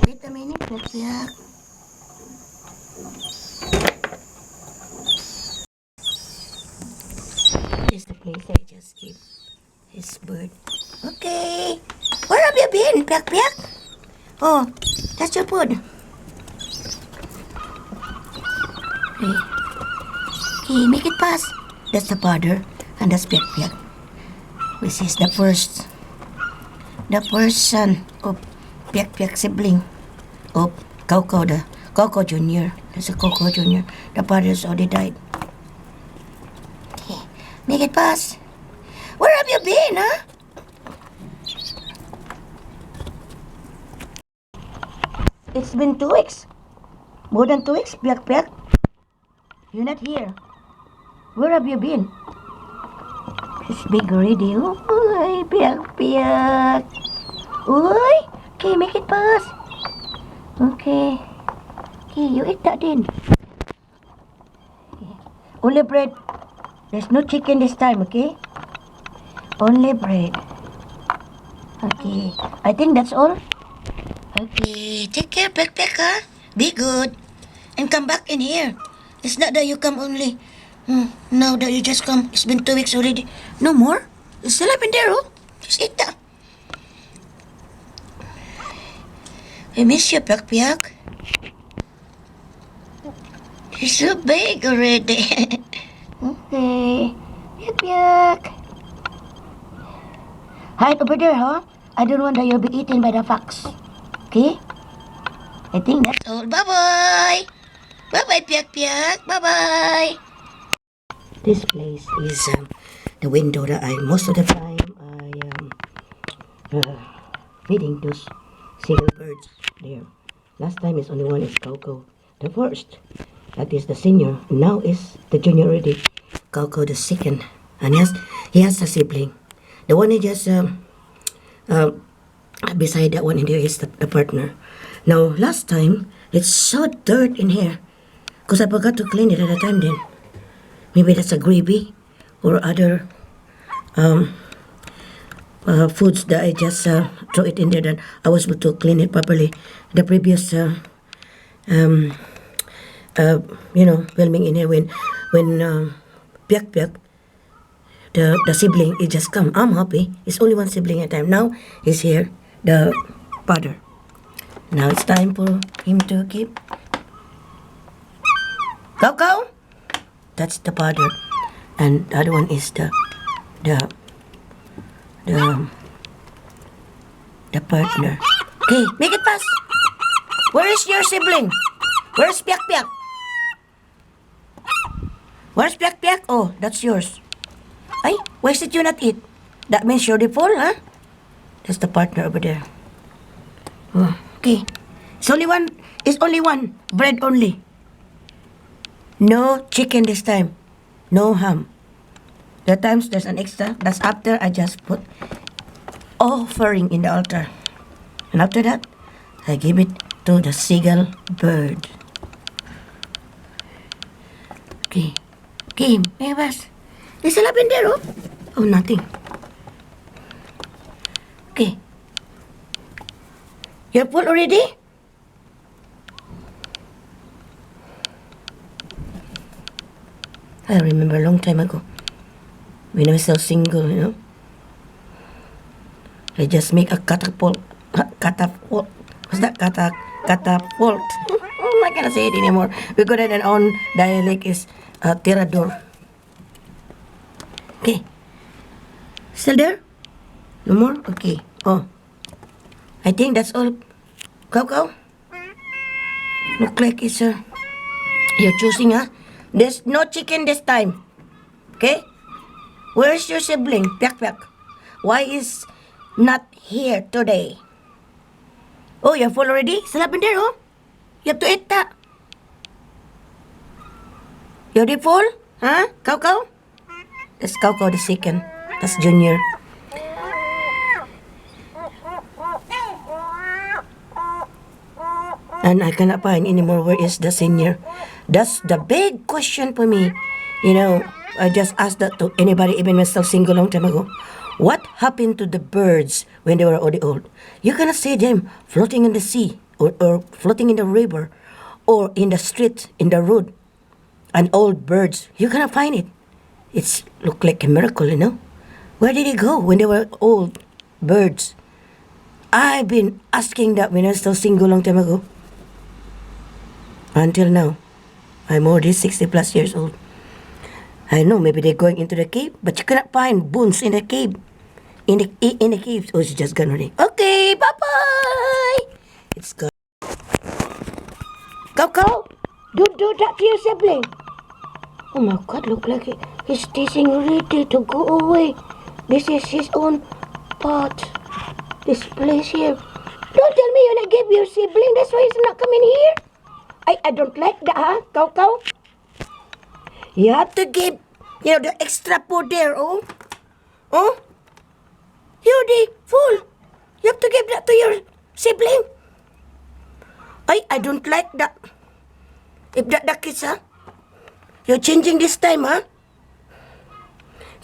Wait a minute, let's yak. This is the place I just keep his bird. Okay. Where have you been, Piak Piak? Oh, that's your food. Okay. Okay, make it pass. That's the father, and that's Piak Piak. This is the first son of Piak Piak sibling of Coco, the Coco Jr. That's a Coco Jr. The father's already died. Okay, make it pass. Where have you been, huh? It's been 2 weeks. More than 2 weeks, Piak Piak. You're not here. Where have you been? It's big already. Uy, Piak Piak. Uy, okay, make it pass. Okay. Okay, you eat that then. Okay. Only bread. There's no chicken this time, okay? Only bread. Okay, I think that's all. Okay, take care, backpack, huh? Be good. And come back in here. It's not that you come only. Now that you just come, it's been 2 weeks already. No more? You still up in there, oh? Just eat that. I miss you, Piak. You're so big already. Okay. Piak. Hide over there, huh? I don't want that you'll be eaten by the fox. Okay? I think that's all. Bye-bye. Bye-bye, Piak. Bye-bye. This place is the window that most of the time I feeding those seagull birds there. Last time is only one is Coco, the first. That is the senior. Now is the junior already. Coco the second. And he has a sibling. The one he just beside that one in there is the partner. Now last time it's so dirt in here because I forgot to clean it at the time then. Maybe that's a gravy or other foods that I just throw it in there that I was able to clean it properly. The previous filming in here when Piak the sibling it just come. I'm happy. It's only one sibling at a time. Now he's here, the father. Now it's time for him to keep. Coco. That's the father, and the other one is the partner. Okay, make it pass. Where is your sibling? Where's Piak? Where's Piak? Oh, that's yours. Ay, why did you not eat? That means you're the full, huh? That's the partner over there. Oh, okay. It's only one. Bread only. No chicken this time. No ham. The times there's an extra. That's after I just put offering in the altar. And after that, I give it to the seagull bird. Okay. Okay, may bas. There's a lapin there, oh. Oh, nothing. Okay. You're full already? I remember a long time ago when I was still single, I just make a catapult. What's that? Catapult. I'm not gonna say it anymore because then our own dialect is tirador. Okay. Still there? No more? Okay. Oh. I think that's all. Coco? Look like it's you're choosing, huh? There's no chicken this time. Okay? Where's your sibling? Piak. Why is not here today? Oh, you're full already? Salap in there, oh. You have to eat that. You're the full? Huh? Coco? That's Coco the second. That's Junior. And I cannot find anymore where is the senior. That's the big question for me. I just asked that to anybody, even when still single long time ago. What happened to the birds when they were already old? You cannot see them floating in the sea or floating in the river or in the street, in the road. And old birds, you cannot find it. It's look like a miracle, you know. Where did it go when they were old birds? I've been asking that when I was still single long time ago. Until now, I'm already 60 plus years old. I know maybe they're going into the cave, but you cannot find bones in the cave. In the cave. Oh, it's just gone already. Okay, bye bye. It's gone. Coco, do that to your sibling. Oh my God, look like he's teasing ready to go away. This is his own pot. This place here. Don't tell me you're gonna give your sibling. That's why he's not coming here. I don't like that, huh, Coco? You have to give, the extra food there, oh. Oh? You're the fool. You have to give that to your sibling. I don't like that. If that the kids, huh? You're changing this time, huh?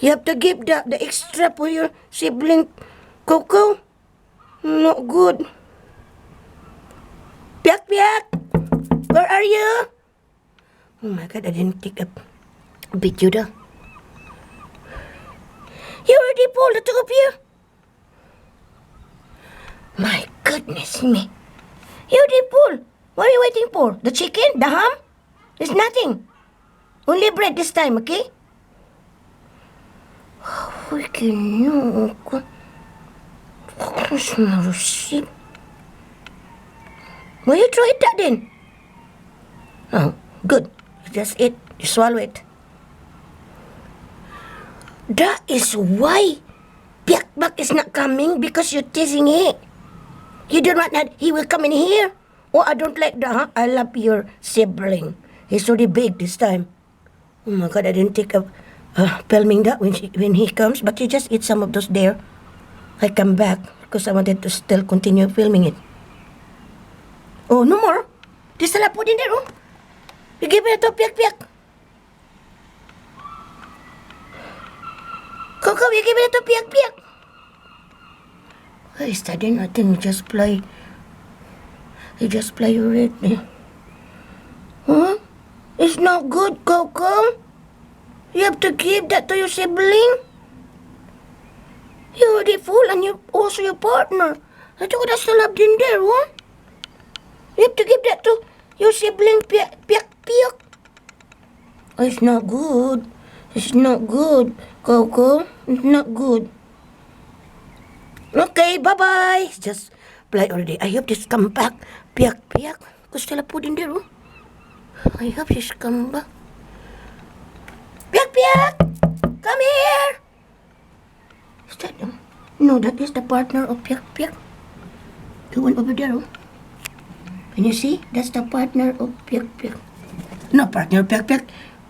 You have to give the extra for your sibling, Coco. Not good. Piak, piak. Where are you? Oh my God, I didn't take a picture. You already pulled the two of you. My goodness me. You already pulled. What are you waiting for? The chicken? The ham? There's nothing. Only bread this time, okay? Freaking no. Will you throw it that then? Oh, good. You just eat. You swallow it. That is why Piak Piak is not coming, because you're teasing it. You don't want that he will come in here. Oh, I don't like that, huh? I love your sibling. He's already big this time. Oh my God, I didn't take up filming that when he comes, but you just eat some of those there. I come back because I wanted to still continue filming it. Oh, no more? There's still a food in there, oh. You give it to Piak Piak. Coco, you give it to Piak Piak. Hey, studying, I think you just play already. Huh? It's not good, Coco. You have to give that to your sibling. You're already full and you're also your partner. I thought that's still up in there, huh? You have to give that to your sibling, Piak Piak. Oh, it's not good. It's not good, Coco. It's not good. Okay, bye-bye. Just play already. I hope this come back. Piak Piak. Because still a food in there, oh. I hope she's come back. Piak Piak! Come here! Is that him? No, that is the partner of Piak Piak. The one over there, oh. Can you see? That's the partner of Piak Piak. No, partner of Piak Piak.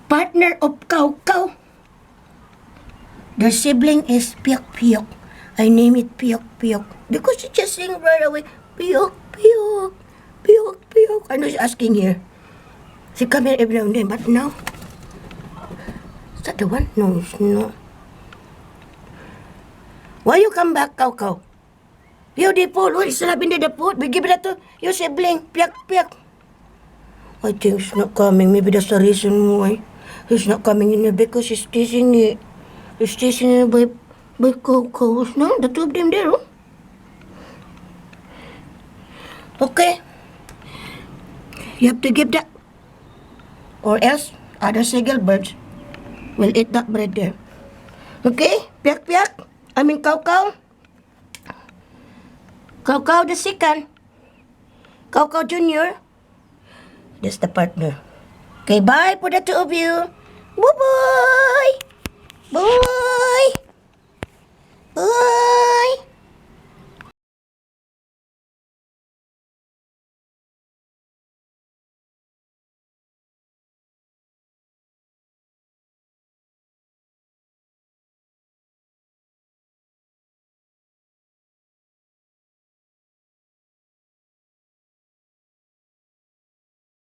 Partner of Cow Cow. Their sibling is Piak Piak. I name it Piak Piak because she just sing right away. Piak Piak. Piak Piak. I know she's asking here. She come here every now and then, but now. Is that the one? No, it's not. Why you come back, Cow Cow? You the food. What is not in the food? We give that to your sibling. Piak Piak. I think she's not coming. Maybe that's the reason why he's not coming in here, because she's teasing it. He's teasing it by Coco. No, the two of them there, oh. Okay. You have to give that. Or else, other seagull birds will eat that bread there. Okay? Piak Piak. I mean Cow Cow. Cow Cow the second. Cow Cow Junior. That's the partner. Okay, bye for the two of you. Bye-bye.